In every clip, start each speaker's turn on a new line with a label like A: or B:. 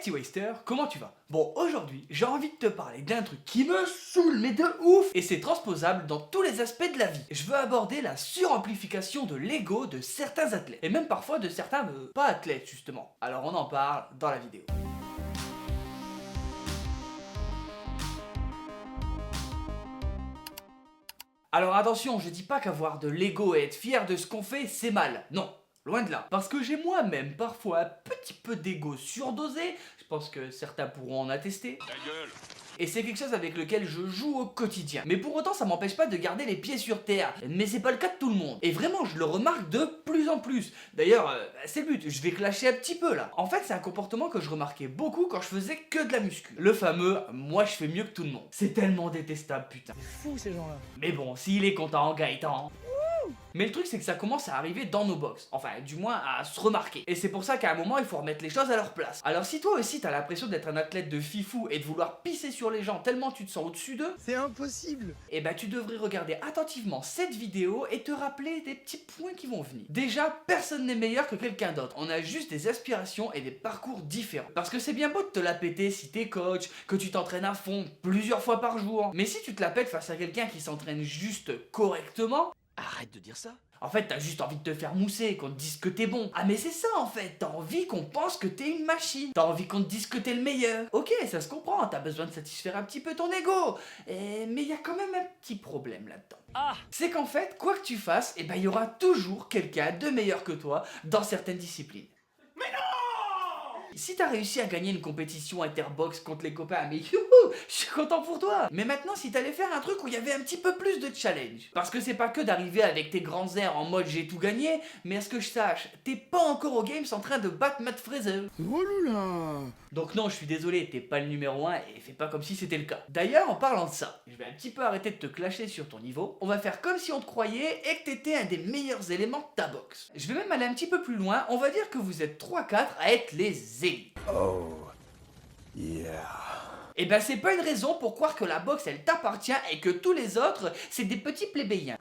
A: T-Waster, comment tu vas? Bon, aujourd'hui, j'ai envie de te parler d'un truc qui me saoule, mais de ouf! Et c'est transposable dans tous les aspects de la vie. Je veux aborder la suramplification de l'ego de certains athlètes. Et même parfois de certains pas athlètes, justement. Alors on en parle dans la vidéo. Alors attention, je dis pas qu'avoir de l'ego et être fier de ce qu'on fait, c'est mal. Non. Loin de là. Parce que j'ai moi-même parfois un petit peu d'ego surdosé, je pense que certains pourront en attester. Ta gueule. Et c'est quelque chose avec lequel je joue au quotidien. Mais pour autant, ça m'empêche pas de garder les pieds sur terre. Mais c'est pas le cas de tout le monde. Et vraiment, je le remarque de plus en plus. D'ailleurs, c'est le but, je vais clasher un petit peu là. En fait, c'est un comportement que je remarquais beaucoup quand je faisais que de la muscu. Le fameux, moi je fais mieux que tout le monde. C'est tellement détestable, putain.
B: C'est fou ces gens-là.
A: Mais bon, s'il est content, Gaëtan. Mais le truc c'est que ça commence à arriver dans nos box, enfin du moins à se remarquer. Et c'est pour ça qu'à un moment il faut remettre les choses à leur place. Alors si toi aussi t'as l'impression d'être un athlète de fifou et de vouloir pisser sur les gens tellement tu te sens au-dessus d'eux,
B: C'est impossible.
A: et bah tu devrais regarder attentivement cette vidéo et te rappeler des petits points qui vont venir. Déjà, personne n'est meilleur que quelqu'un d'autre, on a juste des aspirations et des parcours différents. Parce que c'est bien beau de te la péter si t'es coach, que tu t'entraînes à fond plusieurs fois par jour, mais si tu te la pètes face à quelqu'un qui s'entraîne juste correctement,
C: Arrête de dire ça.
A: en fait, t'as juste envie de te faire mousser, qu'on te dise que t'es bon. Ah mais c'est ça en fait, t'as envie qu'on pense que t'es une machine. T'as envie qu'on te dise que t'es le meilleur. Ok, ça se comprend, t'as besoin de satisfaire un petit peu ton ego. Mais il y a quand même un petit problème là-dedans.
C: Ah.
A: C'est qu'en fait, quoi que tu fasses, il y aura toujours quelqu'un de meilleur que toi dans certaines disciplines. Si t'as réussi à gagner une compétition interbox contre les copains, mais youhou, je suis content pour toi. Mais maintenant, si t'allais faire un truc où il y avait un petit peu plus de challenge. Parce que c'est pas que d'arriver avec tes grands airs en mode j'ai tout gagné, mais à ce que je sache, t'es pas encore au games en train de battre Matt Fraser.
B: Oh là.
A: Donc non, je suis désolé, t'es pas le numéro 1 et fais pas comme si c'était le cas. D'ailleurs, en parlant de ça, je vais un petit peu arrêter de te clasher sur ton niveau. On va faire comme si on te croyait et que t'étais un des meilleurs éléments de ta box. Je vais même aller un petit peu plus loin, on va dire que vous êtes 3-4 à être les élites.
C: Oh. Yeah.
A: Et c'est pas une raison pour croire que la boxe elle t'appartient et que tous les autres c'est des petits plébéiens.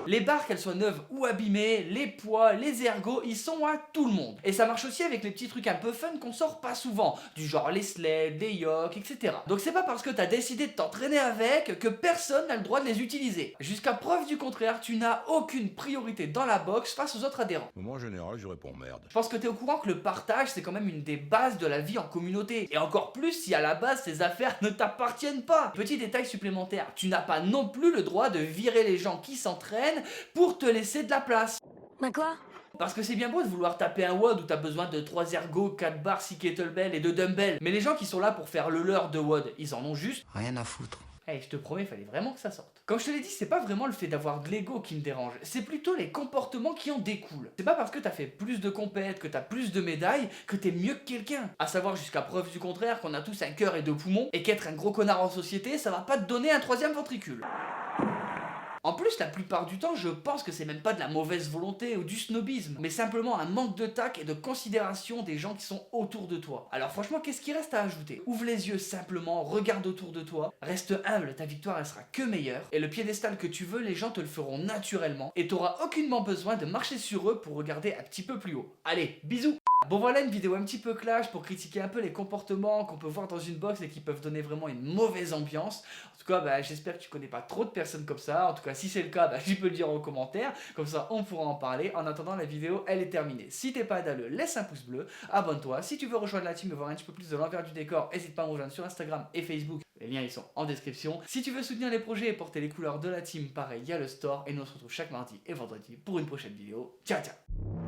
A: Les barres qu'elles soient neuves ou abîmées, les poids, les ergots, ils sont à tout le monde. Et ça marche aussi avec les petits trucs un peu fun qu'on sort pas souvent, du genre les sleds, les yokes, etc. Donc c'est pas parce que t'as décidé de t'entraîner avec que personne n'a le droit de les utiliser. Jusqu'à preuve du contraire, tu n'as aucune priorité dans la boxe face aux autres adhérents.
D: Moi en général je réponds merde.
A: Je pense que t'es au courant que le partage c'est quand même une des bases de la vie en communauté. Et encore plus si à la base ces affaires ne t'appartiennent pas. Petit détail supplémentaire, tu n'as pas non plus le droit de virer les gens qui s'entraînent pour te laisser de la place.
E: Bah quoi?
A: Parce que c'est bien beau de vouloir taper un WOD où t'as besoin de 3 ergots, 4 barres, 6 kettlebells et 2 dumbbells. Mais les gens qui sont là pour faire le leur de WOD, ils en ont juste
C: Rien à foutre.
A: je te promets, fallait vraiment que ça sorte. Comme je te l'ai dit, c'est pas vraiment le fait d'avoir de l'ego qui me dérange, c'est plutôt les comportements qui en découlent. C'est pas parce que t'as fait plus de compètes, que t'as plus de médailles, que t'es mieux que quelqu'un. À savoir jusqu'à preuve du contraire qu'on a tous un cœur et 2 poumons, et qu'être un gros connard en société, ça va pas te donner un 3e ventricule. En plus, la plupart du temps, je pense que c'est même pas de la mauvaise volonté ou du snobisme, mais simplement un manque de tact et de considération des gens qui sont autour de toi. Alors franchement, qu'est-ce qui reste à ajouter? Ouvre les yeux simplement, regarde autour de toi, reste humble, ta victoire elle sera que meilleure, et le piédestal que tu veux, les gens te le feront naturellement, et t'auras aucunement besoin de marcher sur eux pour regarder un petit peu plus haut. Allez, bisous! Bon voilà une vidéo un petit peu clash pour critiquer un peu les comportements qu'on peut voir dans une box et qui peuvent donner vraiment une mauvaise ambiance. En tout cas, j'espère que tu connais pas trop de personnes comme ça. En tout cas, si c'est le cas, tu peux le dire en commentaire. Comme ça, on pourra en parler. En attendant, la vidéo, elle est terminée. Si t'es pas dalleux, laisse un pouce bleu, abonne-toi. Si tu veux rejoindre la team et voir un petit peu plus de l'envers du décor, n'hésite pas à me rejoindre sur Instagram et Facebook. Les liens, ils sont en description. Si tu veux soutenir les projets et porter les couleurs de la team, pareil, il y a le store. Et nous, on se retrouve chaque mardi et vendredi pour une prochaine vidéo. Ciao, ciao!